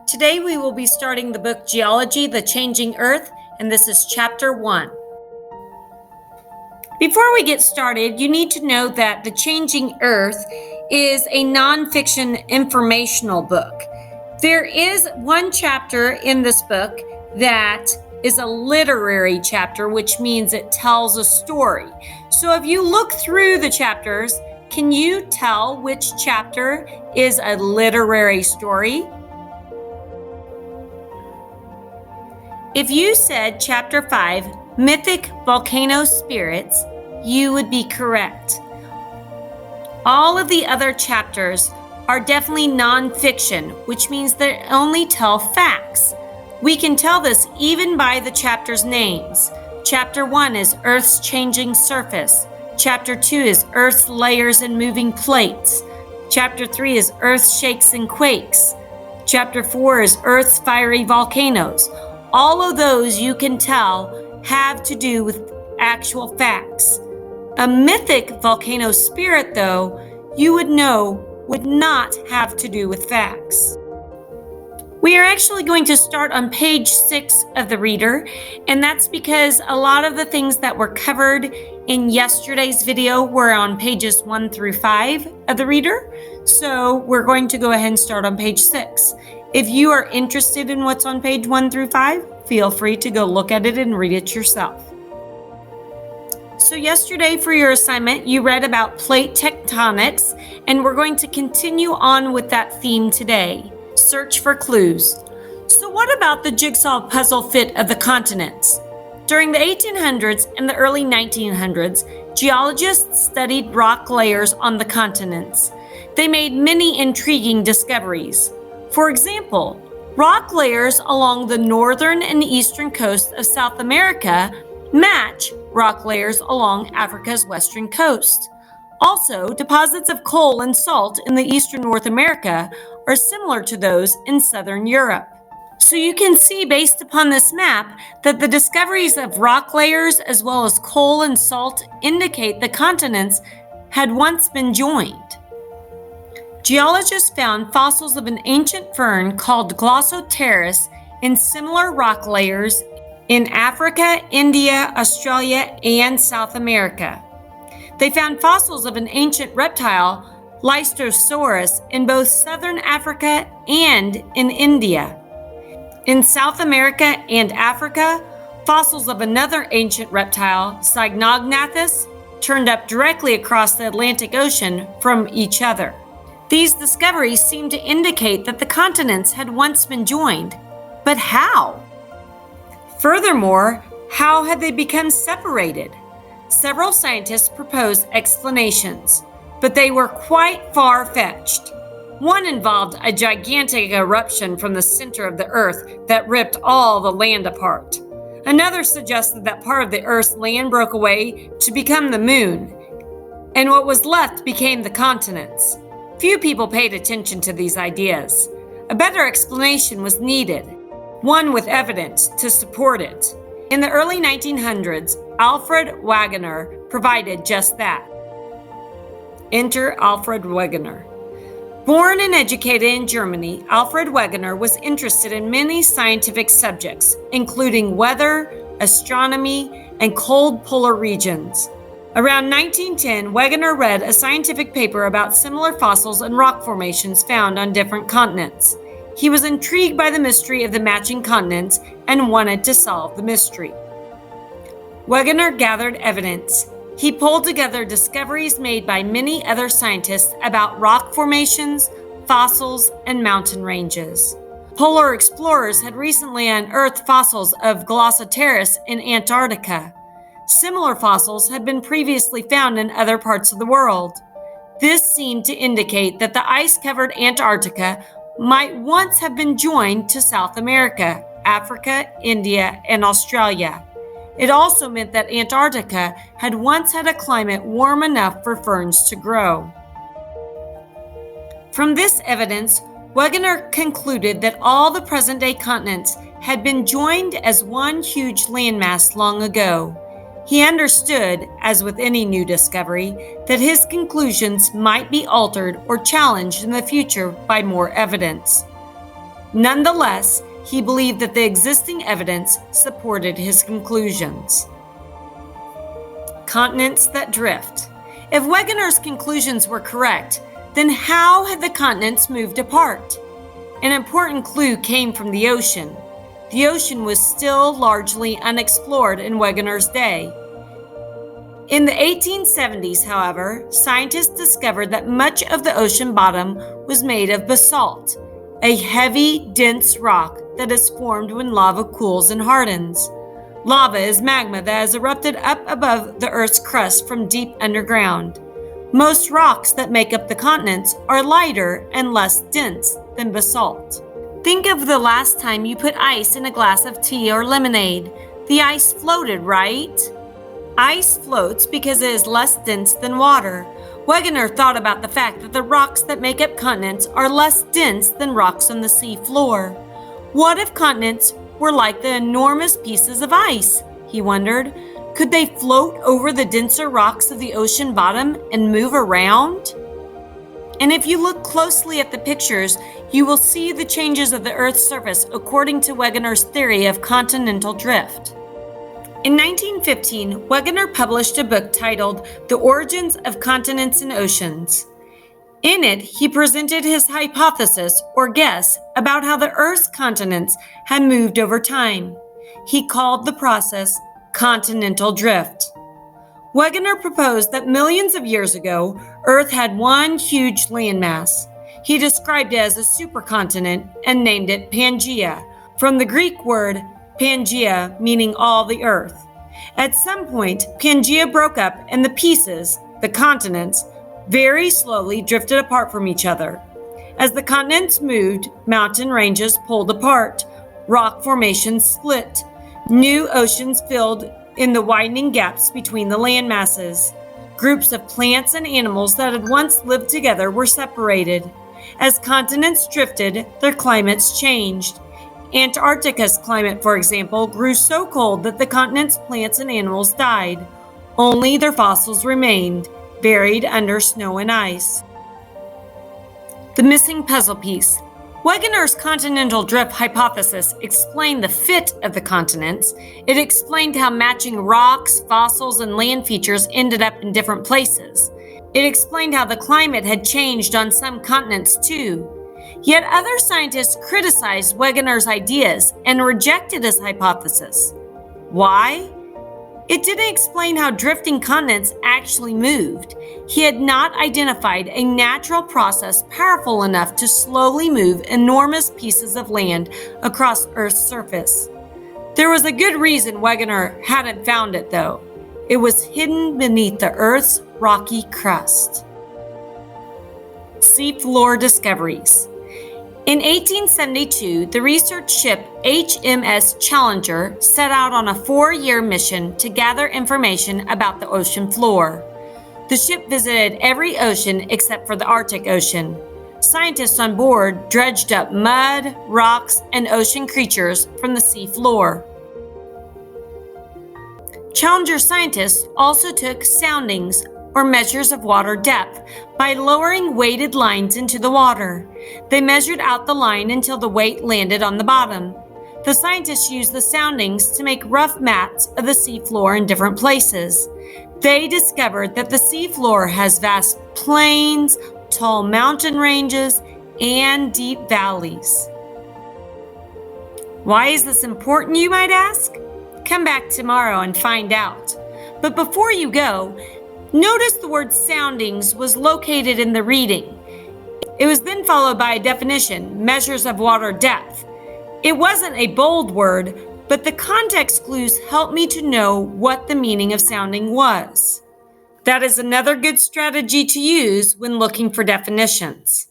Today we will be starting the book Geology, the Changing Earth, and this is Chapter 1. Before we get started, you need to know that The Changing Earth is a nonfiction informational book. There is one chapter in this book that is a literary chapter, which means it tells a story. So if you look through the chapters, can you tell which chapter is a literary story? If you said Chapter 5, Mythic Volcano Spirits, you would be correct. All of the other chapters are definitely nonfiction, which means they only tell facts. We can tell this even by the chapters' names. Chapter 1 is Earth's Changing Surface. Chapter 2 is Earth's Layers and Moving Plates. Chapter 3 is Earth Shakes and Quakes. Chapter 4 is Earth's Fiery Volcanoes. All of those you can tell have to do with actual facts. A mythic volcano spirit, though, you would know would not have to do with facts. We are actually going to start on page 6 of the reader, and that's because a lot of the things that were covered in yesterday's video were on pages 1 through 5 of the reader. So we're going to go ahead and start on page 6. If you are interested in what's on page 1 through 5, feel free to go look at it and read it yourself. So yesterday for your assignment, you read about plate tectonics, and we're going to continue on with that theme today. Search for clues. So what about the jigsaw puzzle fit of the continents? During the 1800s and the early 1900s, geologists studied rock layers on the continents. They made many intriguing discoveries. For example, rock layers along the northern and eastern coast of South America match rock layers along Africa's western coast. Also, deposits of coal and salt in the eastern North America are similar to those in southern Europe. So you can see based upon this map that the discoveries of rock layers as well as coal and salt indicate the continents had once been joined. Geologists found fossils of an ancient fern called Glossoteris in similar rock layers in Africa, India, Australia, and South America. They found fossils of an ancient reptile, Lystosaurus, in both southern Africa and in India. In South America and Africa, fossils of another ancient reptile, Cygnognathus, turned up directly across the Atlantic Ocean from each other. These discoveries seem to indicate that the continents had once been joined. But how? Furthermore, how had they become separated? Several scientists proposed explanations, but they were quite far-fetched. One involved a gigantic eruption from the center of the Earth that ripped all the land apart. Another suggested that part of the Earth's land broke away to become the moon, and what was left became the continents. Few people paid attention to these ideas. A better explanation was needed, one with evidence to support it. In the early 1900s, Alfred Wegener provided just that. Enter Alfred Wegener. Born and educated in Germany, Alfred Wegener was interested in many scientific subjects, including weather, astronomy, and cold polar regions. Around 1910, Wegener read a scientific paper about similar fossils and rock formations found on different continents. He was intrigued by the mystery of the matching continents and wanted to solve the mystery. Wegener gathered evidence. He pulled together discoveries made by many other scientists about rock formations, fossils, and mountain ranges. Polar explorers had recently unearthed fossils of Glossoteris in Antarctica. Similar fossils had been previously found in other parts of the world. This seemed to indicate that the ice-covered Antarctica might once have been joined to South America, Africa, India, and Australia. It also meant that Antarctica had once had a climate warm enough for ferns to grow. From this evidence, Wegener concluded that all the present-day continents had been joined as one huge landmass long ago. He understood, as with any new discovery, that his conclusions might be altered or challenged in the future by more evidence. Nonetheless, he believed that the existing evidence supported his conclusions. Continents that drift. If Wegener's conclusions were correct, then how had the continents moved apart? An important clue came from the ocean. The ocean was still largely unexplored in Wegener's day. In the 1870s, however, scientists discovered that much of the ocean bottom was made of basalt, a heavy, dense rock that is formed when lava cools and hardens. Lava is magma that has erupted up above the Earth's crust from deep underground. Most rocks that make up the continents are lighter and less dense than basalt. Think of the last time you put ice in a glass of tea or lemonade. The ice floated, right? Ice floats because it is less dense than water. Wegener thought about the fact that the rocks that make up continents are less dense than rocks on the sea floor. What if continents were like the enormous pieces of ice? He wondered. Could they float over the denser rocks of the ocean bottom and move around? And if you look closely at the pictures, you will see the changes of the Earth's surface according to Wegener's theory of continental drift. In 1915, Wegener published a book titled The Origins of Continents and Oceans. In it, he presented his hypothesis or guess about how the Earth's continents had moved over time. He called the process continental drift. Wegener proposed that millions of years ago, Earth had one huge landmass. He described it as a supercontinent and named it Pangaea, from the Greek word Pangaea, meaning all the earth. At some point, Pangaea broke up and the pieces, the continents, very slowly drifted apart from each other. As the continents moved, mountain ranges pulled apart, rock formations split, new oceans filled in the widening gaps between the land masses. Groups of plants and animals that had once lived together were separated. As continents drifted, their climates changed. Antarctica's climate, for example, grew so cold that the continent's plants and animals died. Only their fossils remained, buried under snow and ice. The missing puzzle piece. Wegener's continental drift hypothesis explained the fit of the continents. It explained how matching rocks, fossils, and land features ended up in different places. It explained how the climate had changed on some continents too. Yet other scientists criticized Wegener's ideas and rejected his hypothesis. Why? It didn't explain how drifting continents actually moved. He had not identified a natural process powerful enough to slowly move enormous pieces of land across Earth's surface. There was a good reason Wegener hadn't found it, though. It was hidden beneath the Earth's rocky crust. Seafloor discoveries. In 1872, the research ship HMS Challenger set out on a 4-year mission to gather information about the ocean floor. The ship visited every ocean except for the Arctic Ocean. Scientists on board dredged up mud, rocks, and ocean creatures from the sea floor. Challenger scientists also took soundings, or measures of water depth, by lowering weighted lines into the water. They measured out the line until the weight landed on the bottom. The scientists used the soundings to make rough maps of the seafloor in different places. They discovered that the seafloor has vast plains, tall mountain ranges, and deep valleys. Why is this important, you might ask? Come back tomorrow and find out. But before you go, notice the word soundings was located in the reading. It was then followed by a definition, measures of water depth. It wasn't a bold word, but the context clues helped me to know what the meaning of sounding was. That is another good strategy to use when looking for definitions.